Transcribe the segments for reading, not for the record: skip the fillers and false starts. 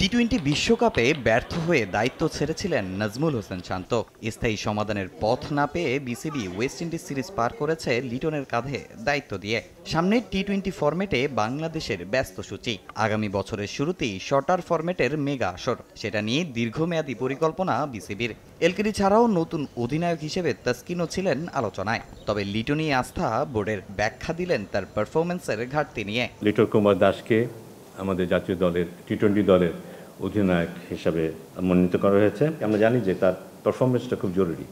টি-20 বিশ্বকাপে ব্যর্থ হয়ে দায়িত্ব ছেড়েছিলেন নাজমুল হোসেন শান্ত। স্থায়ী সমাধানের পথ না পেয়ে বিসিবি ওয়েস্ট ইন্ডিজ সিরিজ পার করেছে লিটনের কাঁধে দায়িত্ব দিয়ে। সামনে টি-20 ফরম্যাটে বাংলাদেশের ব্যস্ত সূচি। আগামী বছরের শুরুতেই শর্টার ফরম্যাটের মেগা আসর, সেটা নিয়ে দীর্ঘমেয়াদী পরিকল্পনা বিসিবির। এলকেডি ছাড়াও নতুন অধিনায়ক হিসেবে তাসকিনও ছিলেন আলোচনায়। তবে লিটনই আস্থা বোর্ডের, ব্যাখ্যা দিলেন তার পারফরমেন্সের ঘাটতি নিয়ে। লিটন কুমার দাসকে আমাদের জাতীয় দলের টি-20 দলের অধিনায়ক হিসাবে মনোনীত করা হয়েছে। আমরা জানি যে তার পারফরমেন্সটা খুব জরুরি,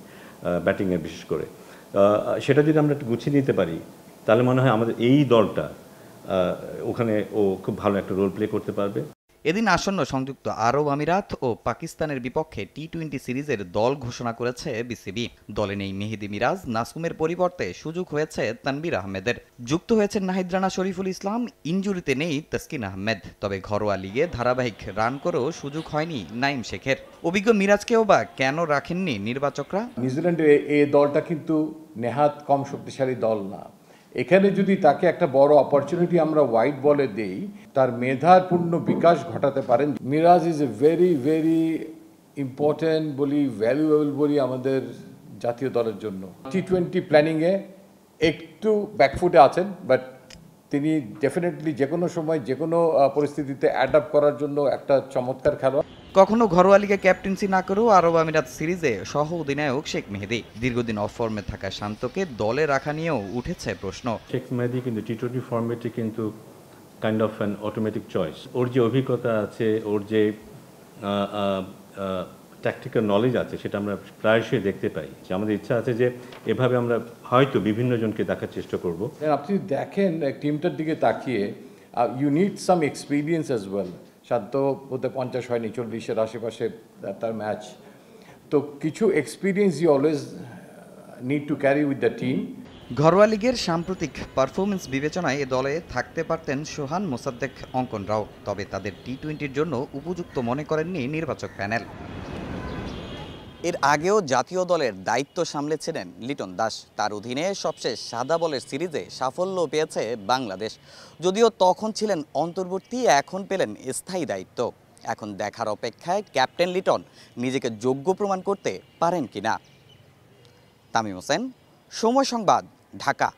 ব্যাটিংয়ে বিশেষ করে। সেটা যদি আমরা একটু গুছিয়ে নিতে পারি, তাহলে মনে হয় আমাদের এই দলটা ওখানে ও খুব ভালো একটা রোল প্লে করতে পারবে। এদিন আসন্ন সংযুক্ত আরব আমিরাত ও পাকিস্তানের বিপক্ষে টি-20 সিরিজের দল ঘোষণা করেছে বিসিবি। দলে নেই মেহেদী মিরাজ, নাসুমের পরিবর্তে সুযোগ হয়েছে তানভীর আহমেদের। যুক্ত হয়েছেন নাহিদ রানা, শরীফুল ইসলাম। ইনজুরিতে নেই তাসকিন আহমেদ। তবে ঘরোয়া লিগে ধারাবাহিক রান করেও সুযোগ হয়নি নাইম শেখের। অভিজ্ঞ মিরাজকেও বা কেন রাখেননি নির্বাচকরা? নিউজিল্যান্ডের এই দলটা কিন্তু নেহাত কম শক্তিশালী দল না। এখানে যদি তাকে একটা বড় অপরচুনিটি আমরা হোয়াইট বলে দেই, তার মেধার পূর্ণ বিকাশ ঘটাতে পারেন। Miraj is a very very important বলি, ভ্যালুয়েবল বলি আমাদের জাতীয় দলের জন্য। টি-20 প্ল্যানিংয়ে একটু ব্যাকফুটে আছেন, বাট তিনি ডেফিনেটলি যে কোনো সময় যে কোনো পরিস্থিতিতে অ্যাডাপ্ট করার জন্য একটা চমৎকার খেলোয়াড়। কখনো ঘরোয়া লিগে ক্যাপ্টেন্সি না করেও আরব আমিরাত সিরিজে সহ অধিনায়ক শেখ মেহেদী। দীর্ঘদিন অফ ফর্মে থাকা শান্তকে দলে রাখা নিয়েও উঠেছে প্রশ্ন। শেখ মেহেদী কিন্তু টি-20 ফরম্যাটে কিন্তু kind of an automatic choice. ওর যে অভিজ্ঞতা আছে, ওর যে ট্যাকটিক্যাল নলেজ আছে, সেটা আমরা প্রায়শই দেখতে পাই। আমাদের ইচ্ছা আছে যে এভাবে আমরা হয়তো বিভিন্ন জনকে দেখার চেষ্টা করব। আপনি দেখেন টিমটার দিকে তাকিয়ে, you need some experience as well. Shanto বোধহয় 50 হয়নি, 40-এর আশেপাশে তার ম্যাচ। তো কিছু experience you always need to carry with the team. ঘরোয়া লিগের সাম্প্রতিক পারফরমেন্স বিবেচনায় এ দলে থাকতে পারতেন সোহান মোসাদ্দেক, অঙ্কনরাও। তবে তাদের টি-20 জন্য উপযুক্ত মনে করেননি নির্বাচক প্যানেল। এর আগেও জাতীয় দলের দায়িত্ব সামলেছিলেন লিটন দাস। তার অধীনে সবশেষ সাদা বলের সিরিজে সাফল্য পেয়েছে বাংলাদেশ। যদিও তখন ছিলেন অন্তর্বর্তী, এখন পেলেন স্থায়ী দায়িত্ব। এখন দেখার অপেক্ষায় ক্যাপ্টেন লিটন নিজেকে যোগ্য প্রমাণ করতে পারেন কিনা। তামিম হোসেন, সময় সংবাদ, ঢাকা।